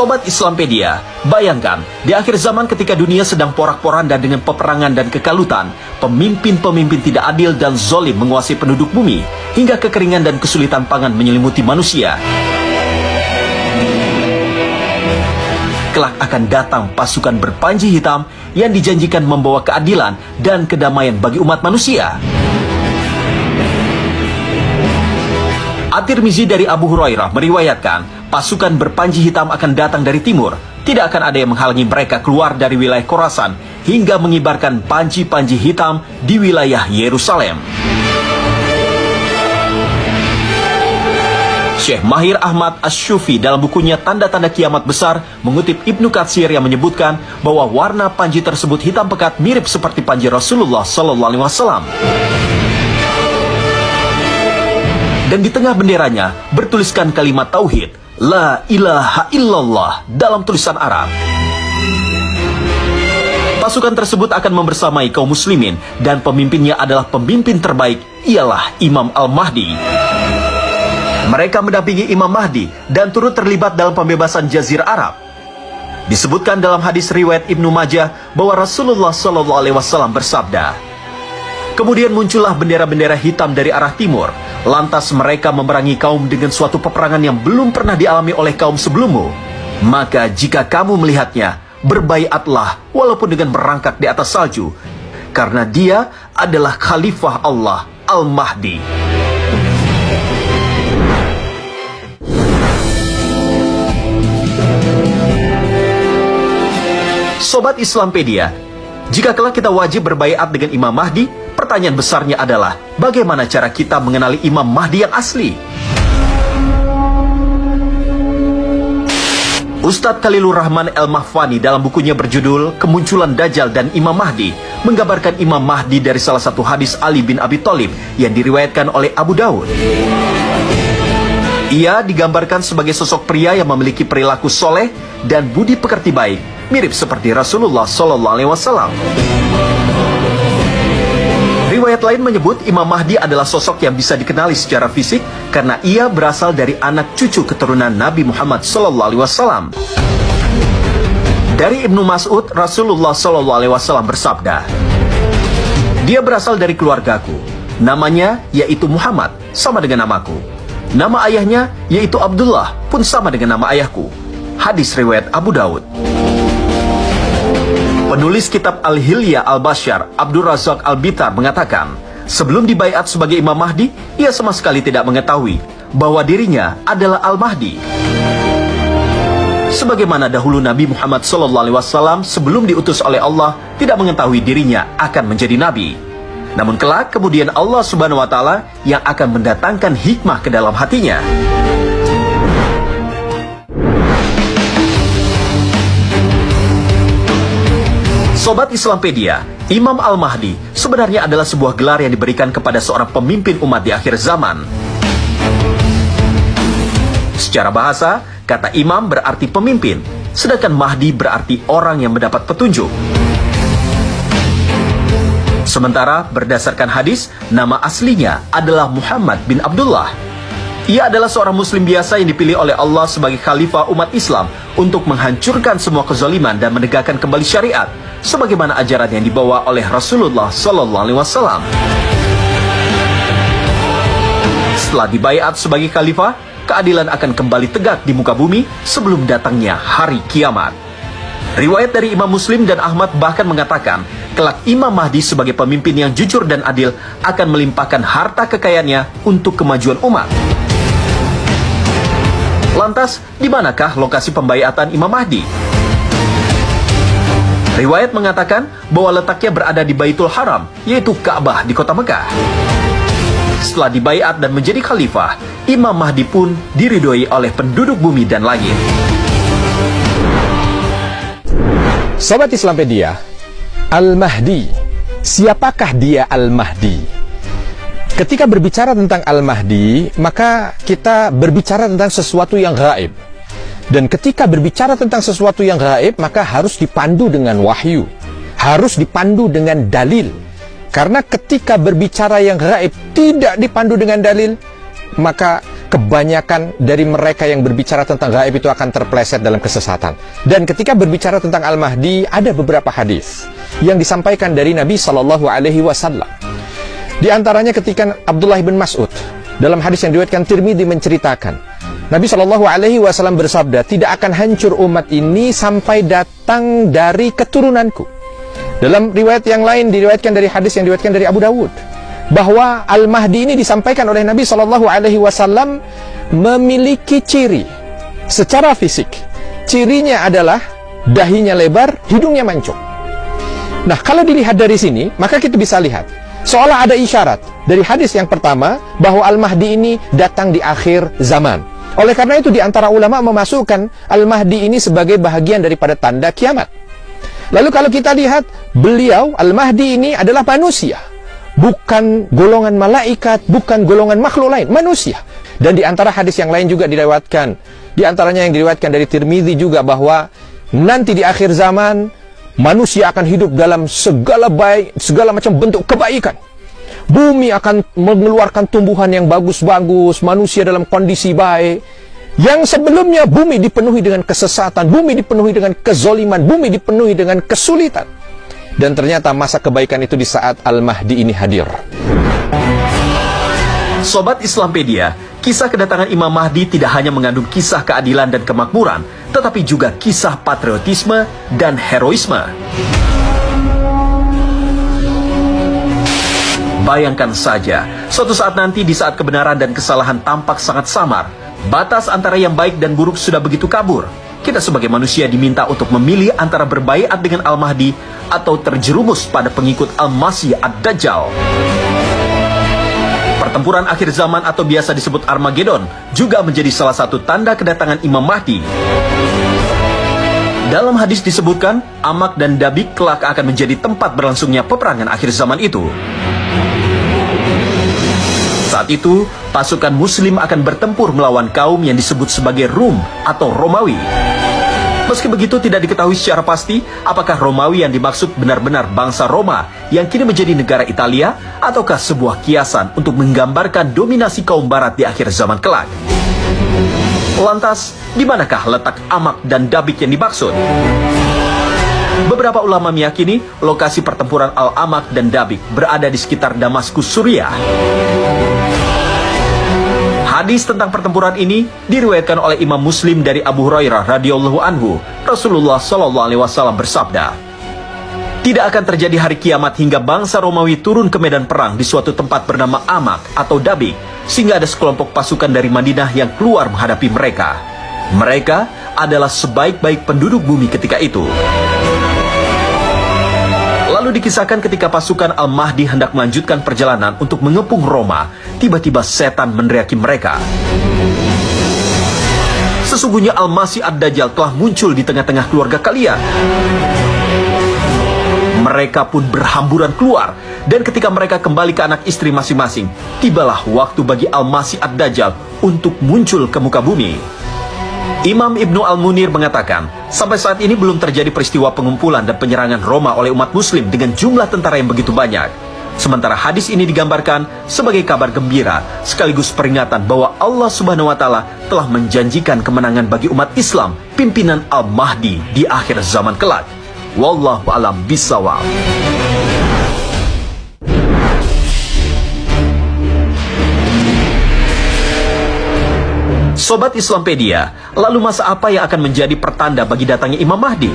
Sobat Islampedia, bayangkan, di akhir zaman ketika dunia sedang porak-poranda dengan peperangan dan kekalutan, pemimpin-pemimpin tidak adil dan zolim menguasai penduduk bumi, hingga kekeringan dan kesulitan pangan menyelimuti manusia. Kelak akan datang pasukan berpanji hitam yang dijanjikan membawa keadilan dan kedamaian bagi umat manusia. At-Tirmizi dari Abu Hurairah meriwayatkan, pasukan berpanji hitam akan datang dari timur. Tidak akan ada yang menghalangi mereka keluar dari wilayah Khorasan hingga mengibarkan panji-panji hitam di wilayah Yerusalem. Syekh Mahir Ahmad Asy-Syufi dalam bukunya Tanda-Tanda Kiamat Besar mengutip Ibnu Katsir yang menyebutkan bahwa warna panji tersebut hitam pekat mirip seperti panji Rasulullah SAW. Dan di tengah benderanya bertuliskan kalimat tauhid, La ilaha illallah dalam tulisan Arab. Pasukan tersebut akan membersamai kaum muslimin dan pemimpinnya adalah pemimpin terbaik, ialah Imam Al-Mahdi. Mereka mendampingi Imam Mahdi dan turut terlibat dalam pembebasan Jazirah Arab. Disebutkan dalam hadis riwayat Ibnu Majah bahwa Rasulullah SAW bersabda, kemudian muncullah bendera-bendera hitam dari arah timur. Lantas mereka memerangi kaum dengan suatu peperangan yang belum pernah dialami oleh kaum sebelummu. Maka jika kamu melihatnya, berbaiatlah walaupun dengan merangkak di atas salju, karena dia adalah Khalifah Allah Al-Mahdi. Sobat Islampedia, jika kelak kita wajib berbaiat dengan Imam Mahdi, pertanyaan besarnya adalah, bagaimana cara kita mengenali Imam Mahdi yang asli? Ustadz Khalilur Rahman El-Mahfani dalam bukunya berjudul Kemunculan Dajjal dan Imam Mahdi menggambarkan Imam Mahdi dari salah satu hadis Ali bin Abi Thalib yang diriwayatkan oleh Abu Daud. Ia digambarkan sebagai sosok pria yang memiliki perilaku soleh dan budi pekerti baik, mirip seperti Rasulullah SAW. Riwayat lain menyebut Imam Mahdi adalah sosok yang bisa dikenali secara fisik karena ia berasal dari anak cucu keturunan Nabi Muhammad SAW. Dari Ibnu Mas'ud, Rasulullah SAW bersabda, dia berasal dari keluargaku. Namanya yaitu Muhammad, sama dengan namaku. Nama ayahnya yaitu Abdullah, pun sama dengan nama ayahku. Hadis riwayat Abu Daud. Penulis kitab Al-Hilya Al-Bashar, Abdul Razak Al-Bitar mengatakan, sebelum dibaiat sebagai Imam Mahdi, ia sama sekali tidak mengetahui bahwa dirinya adalah Al-Mahdi. Sebagaimana dahulu Nabi Muhammad SAW sebelum diutus oleh Allah tidak mengetahui dirinya akan menjadi Nabi. Namun kelak kemudian Allah Subhanahu wa Ta'ala yang akan mendatangkan hikmah ke dalam hatinya. Sobat Islampedia, Imam Al-Mahdi sebenarnya adalah sebuah gelar yang diberikan kepada seorang pemimpin umat di akhir zaman. Secara bahasa, kata imam berarti pemimpin, sedangkan Mahdi berarti orang yang mendapat petunjuk. Sementara berdasarkan hadis, nama aslinya adalah Muhammad bin Abdullah. Ia adalah seorang muslim biasa yang dipilih oleh Allah sebagai khalifah umat Islam untuk menghancurkan semua kezaliman dan menegakkan kembali syariat sebagaimana ajaran yang dibawa oleh Rasulullah SAW. Setelah dibaiat sebagai khalifah, keadilan akan kembali tegak di muka bumi sebelum datangnya hari kiamat. Riwayat dari Imam Muslim dan Ahmad bahkan mengatakan, kelak Imam Mahdi sebagai pemimpin yang jujur dan adil akan melimpahkan harta kekayaannya untuk kemajuan umat. Lantas, di manakah lokasi pembaiatan Imam Mahdi? Riwayat mengatakan bahwa letaknya berada di Baitul Haram, yaitu Ka'bah di kota Mekah. Setelah dibaiat dan menjadi khalifah, Imam Mahdi pun diridhoi oleh penduduk bumi dan langit. Sobat Islampedia, Al-Mahdi, siapakah dia Al-Mahdi? Ketika berbicara tentang Al-Mahdi, maka kita berbicara tentang sesuatu yang gaib. Dan ketika berbicara tentang sesuatu yang gaib, maka harus dipandu dengan wahyu, harus dipandu dengan dalil. Karena ketika berbicara yang gaib tidak dipandu dengan dalil, maka kebanyakan dari mereka yang berbicara tentang gaib itu akan terpleset dalam kesesatan. Dan ketika berbicara tentang Al-Mahdi, ada beberapa hadis yang disampaikan dari Nabi SAW. Di antaranya ketika Abdullah bin Mas'ud dalam hadis yang diriwayatkan Tirmidzi menceritakan, Nabi SAW bersabda, tidak akan hancur umat ini sampai datang dari keturunanku. Dalam riwayat yang lain diriwayatkan dari hadis yang diriwayatkan dari Abu Dawud, bahwa Al-Mahdi ini disampaikan oleh Nabi SAW memiliki ciri secara fisik. Cirinya adalah dahinya lebar, hidungnya mancung. Nah, kalau dilihat dari sini, maka kita bisa lihat seolah ada isyarat dari hadis yang pertama bahwa Al-Mahdi ini datang di akhir zaman. Oleh karena itu di antara ulama memasukkan Al-Mahdi ini sebagai bahagian daripada tanda kiamat. Lalu kalau kita lihat, beliau Al-Mahdi ini adalah manusia, bukan golongan malaikat, bukan golongan makhluk lain, manusia. Dan di antara hadis yang lain juga diriwayatkan, di antaranya yang diriwayatkan dari Tirmidzi juga, bahwa nanti di akhir zaman manusia akan hidup dalam segala baik, segala macam bentuk kebaikan. Bumi akan mengeluarkan tumbuhan yang bagus-bagus, manusia dalam kondisi baik. Yang sebelumnya bumi dipenuhi dengan kesesatan, bumi dipenuhi dengan kezoliman, bumi dipenuhi dengan kesulitan. Dan ternyata masa kebaikan itu di saat Al-Mahdi ini hadir. Sobat Islampedia, kisah kedatangan Imam Mahdi tidak hanya mengandung kisah keadilan dan kemakmuran, tetapi juga kisah patriotisme dan heroisme. Bayangkan saja, suatu saat nanti di saat kebenaran dan kesalahan tampak sangat samar, batas antara yang baik dan buruk sudah begitu kabur. Kita sebagai manusia diminta untuk memilih antara berbaiat dengan Al-Mahdi atau terjerumus pada pengikut Al-Masih Ad-Dajjal. Pertempuran akhir zaman atau biasa disebut Armageddon juga menjadi salah satu tanda kedatangan Imam Mahdi. Dalam hadis disebutkan, Amak dan Dabik kelak akan menjadi tempat berlangsungnya peperangan akhir zaman itu. Saat itu, pasukan Muslim akan bertempur melawan kaum yang disebut sebagai Rum atau Romawi. Meski begitu, tidak diketahui secara pasti apakah Romawi yang dimaksud benar-benar bangsa Roma yang kini menjadi negara Italia, ataukah sebuah kiasan untuk menggambarkan dominasi kaum Barat di akhir zaman kelak. Lantas, di manakah letak Amak dan Dabik yang dimaksud? Beberapa ulama meyakini lokasi pertempuran Al-Amak dan Dabik berada di sekitar Damaskus, Suriah. Hadis tentang pertempuran ini diriwayatkan oleh Imam Muslim dari Abu Hurairah radhiyallahu anhu. Rasulullah sallallahu alaihi wasallam bersabda, "Tidak akan terjadi hari kiamat hingga bangsa Romawi turun ke medan perang di suatu tempat bernama Amak atau Dabik, sehingga ada sekelompok pasukan dari Madinah yang keluar menghadapi mereka. Mereka adalah sebaik-baik penduduk bumi ketika itu." Lalu dikisahkan ketika pasukan Al-Mahdi hendak melanjutkan perjalanan untuk mengepung Roma, tiba-tiba setan meneriaki mereka. "Sesungguhnya Al-Masih Ad-Dajjal telah muncul di tengah-tengah keluarga kalian." Mereka pun berhamburan keluar, dan ketika mereka kembali ke anak istri masing-masing, tibalah waktu bagi Al-Masih Ad-Dajjal untuk muncul ke muka bumi. Imam Ibnu Al-Munir mengatakan, sampai saat ini belum terjadi peristiwa pengumpulan dan penyerangan Roma oleh umat muslim dengan jumlah tentara yang begitu banyak. Sementara hadis ini digambarkan sebagai kabar gembira sekaligus peringatan bahwa Allah Subhanahu wa taala telah menjanjikan kemenangan bagi umat Islam, pimpinan Al-Mahdi di akhir zaman kelak. Wallahu a'lam bishawab. Sobat Islampedia, lalu masa apa yang akan menjadi pertanda bagi datangnya Imam Mahdi?